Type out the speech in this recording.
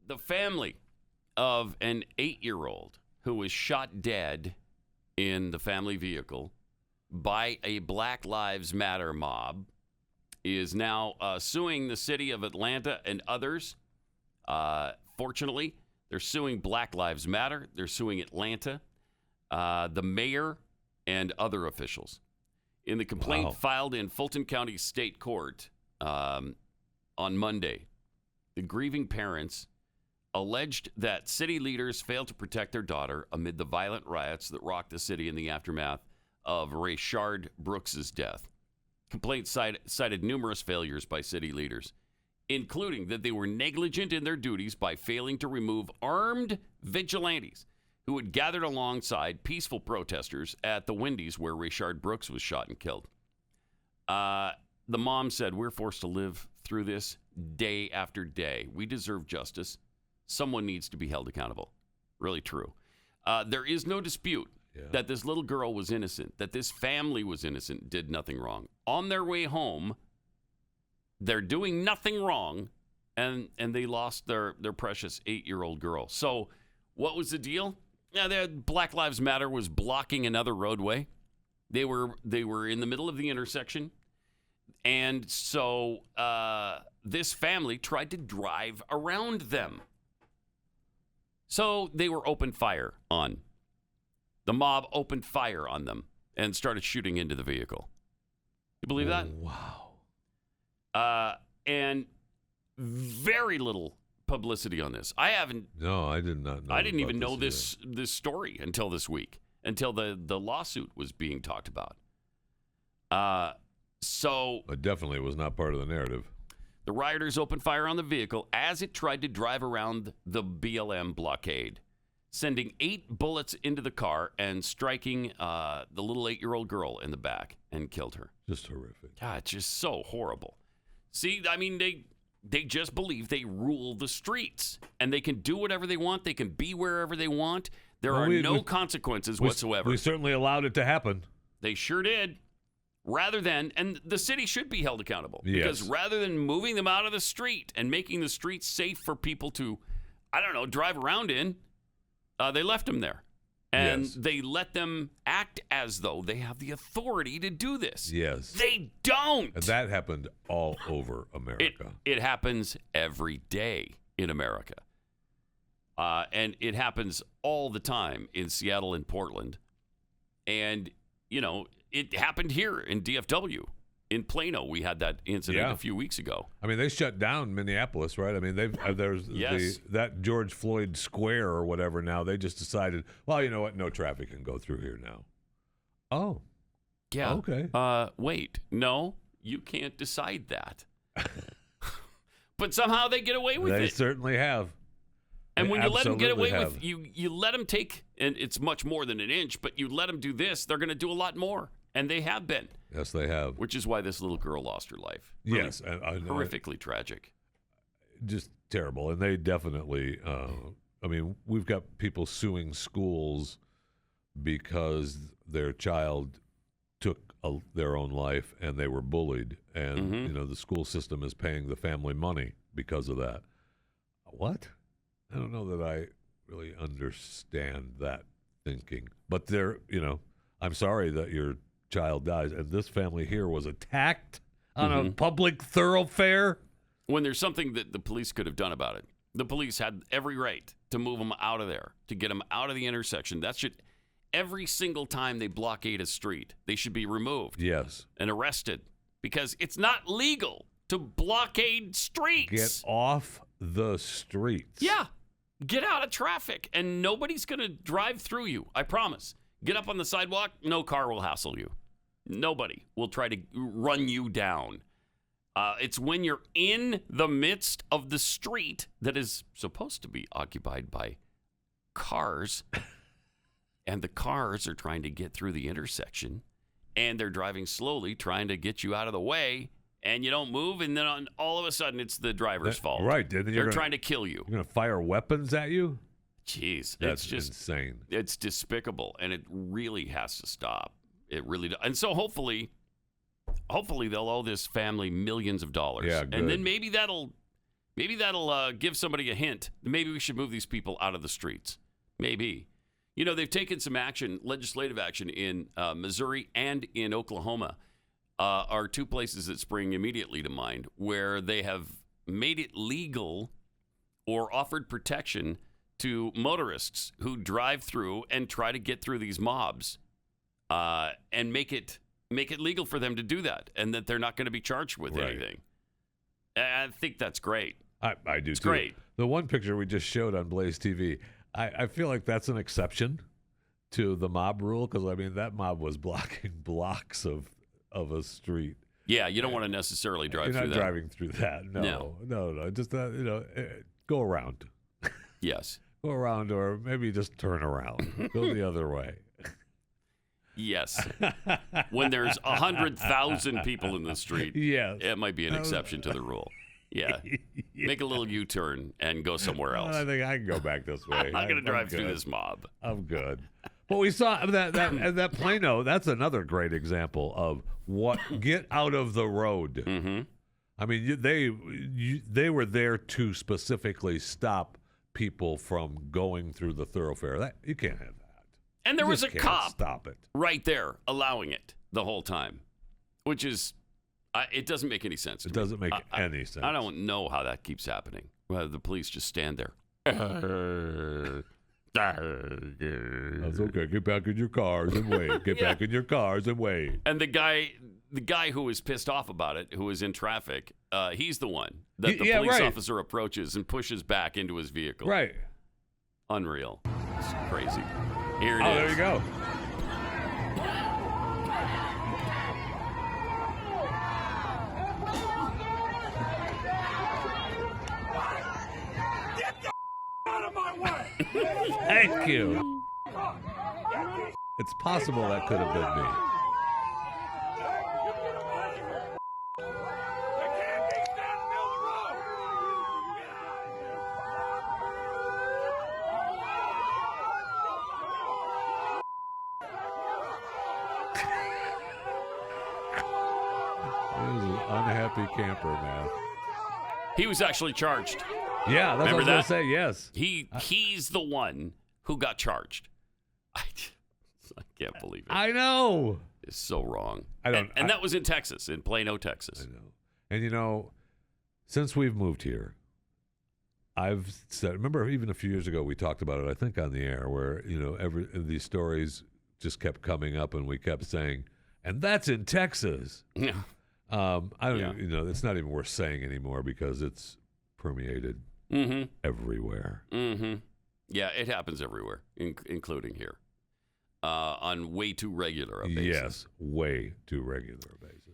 the family of an 8-year-old who was shot dead in the family vehicle by a Black Lives Matter mob is now suing the city of Atlanta and others. Fortunately, they're suing Black Lives Matter. They're suing Atlanta, the mayor, and other officials. In the complaint filed in Fulton County State Court on Monday, the grieving parents alleged that city leaders failed to protect their daughter amid the violent riots that rocked the city in the aftermath of Rayshard Brooks' death. Complaints cited numerous failures by city leaders, including that they were negligent in their duties by failing to remove armed vigilantes who had gathered alongside peaceful protesters at the Wendy's where Rayshard Brooks was shot and killed. The mom said, "We're forced to live through this day after day. We deserve justice. Someone needs to be held accountable." Really true. There is no dispute that this little girl was innocent, that this family was innocent, did nothing wrong. On their way home, they're doing nothing wrong, and they lost their precious 8-year-old girl. So what was the deal? Yeah, Black Lives Matter was blocking another roadway. They were in the middle of the intersection, and so this family tried to drive around them. So they were opened fire on. The mob opened fire on them and started shooting into the vehicle. You believe that? Wow. And very little publicity on this. No, I did not know. I didn't even know this story until this week, until the lawsuit was being talked about. So it definitely was not part of the narrative. The rioters opened fire on the vehicle as it tried to drive around the BLM blockade, sending 8 bullets into the car and striking the little 8-year-old girl in the back and killed her. Just horrific. God, it's just so horrible. See, I mean, they just believe they rule the streets and they can do whatever they want. They can be wherever they want. There are no consequences whatsoever. We certainly allowed it to happen. They sure did. And the city should be held accountable. Because rather than moving them out of the street and making the streets safe for people to, drive around in, they left them there. And they let them act as though they have the authority to do this. Yes. They don't. And that happened all over America. It happens every day in America. And it happens all the time in Seattle and Portland. And, it happened here in DFW. In Plano, we had that incident a few weeks ago. I mean, they shut down Minneapolis, right? I mean, there's that George Floyd Square or whatever now. They just decided, well, you know what? No traffic can go through here now. Oh. Yeah. Okay. Wait. No, you can't decide that. But somehow they get away with it. They certainly have. And when you let them get away with, you let them take, and it's much more than an inch, but you let them do this, they're going to do a lot more. And they have been. Yes, they have. Which is why this little girl lost her life. Really horrifically tragic. Just terrible. And they definitely, we've got people suing schools because their child took their own life and they were bullied. And, the school system is paying the family money because of that. What? I don't know that I really understand that thinking. But I'm sorry that your child dies, and this family here was attacked on a public thoroughfare. When there's something that the police could have done about it, the police had every right to move them out of there, to get them out of the intersection. Every single time they blockade a street, they should be removed. Yes. And arrested, because it's not legal to blockade streets. Get off the streets. Yeah. Get out of traffic, and nobody's going to drive through you. I promise. Get up on the sidewalk. No car will hassle you. Nobody will try to run you down. It's when you're in the midst of the street that is supposed to be occupied by cars, and the cars are trying to get through the intersection, and they're driving slowly, trying to get you out of the way, and you don't move, and then all of a sudden it's the driver's fault. Right. They're trying to kill you. You're going to fire weapons at you? Jeez. That's it's just insane. It's despicable, and it really has to stop. It really does. And so hopefully they'll owe this family millions of dollars. Yeah, good. And then maybe that'll Maybe that'll give somebody a hint. Maybe we should move these people out of the streets. Maybe. You know, they've taken some action, legislative action in Missouri and in Oklahoma are two places that spring immediately to mind where they have made it legal or offered protection to motorists who drive through and try to get through these mobs and make it legal for them to do that and that they're not going to be charged with anything. I think that's great. I do it's too. Great. The one picture we just showed on BlazeTV, I feel like that's an exception to the mob rule because, I mean, that mob was blocking blocks of a street. Yeah, you don't want to necessarily drive You're through not that. driving through that. No. Just, go around. Yes. Go around or maybe just turn around. Go the other way. Yes. When there's 100,000 people in the street, yes, it might be an exception to the rule. Yeah. Make a little U-turn and go somewhere else. I think I can go back this way. I'm not going to drive through this mob. I'm good. But we saw that Plano. That's another great example of what get out of the road. Mm-hmm. I mean, they were there to specifically stop people from going through the thoroughfare. You can't have that. And there was a cop stop it right there allowing it the whole time, which is, it doesn't make any sense. It doesn't make any sense. I don't know how that keeps happening. Well, the police just stand there. That's okay. Get back in your cars and wait. Get back in your cars and wait. And the guy who was pissed off about it, who was in traffic, he's the one that the police officer approaches and pushes back into his vehicle. Right. Unreal. It's crazy. Here it is. Oh, there you go. Thank you. It's possible that could have been me. This is an unhappy camper, man. He was actually charged. Yeah, that's what I was going to say, yes. He's the one who got charged. I can't believe it. I know. It's so wrong. And that was in Texas, in Plano, Texas. I know. And, since we've moved here, I've said, remember even a few years ago we talked about it, I think on the air, where, these stories just kept coming up and we kept saying, and that's in Texas. Yeah. I don't it's not even worth saying anymore because it's permeated everywhere. Mm-hmm. Yeah, it happens everywhere, including here, on way too regular a basis. Yes, way too regular a basis.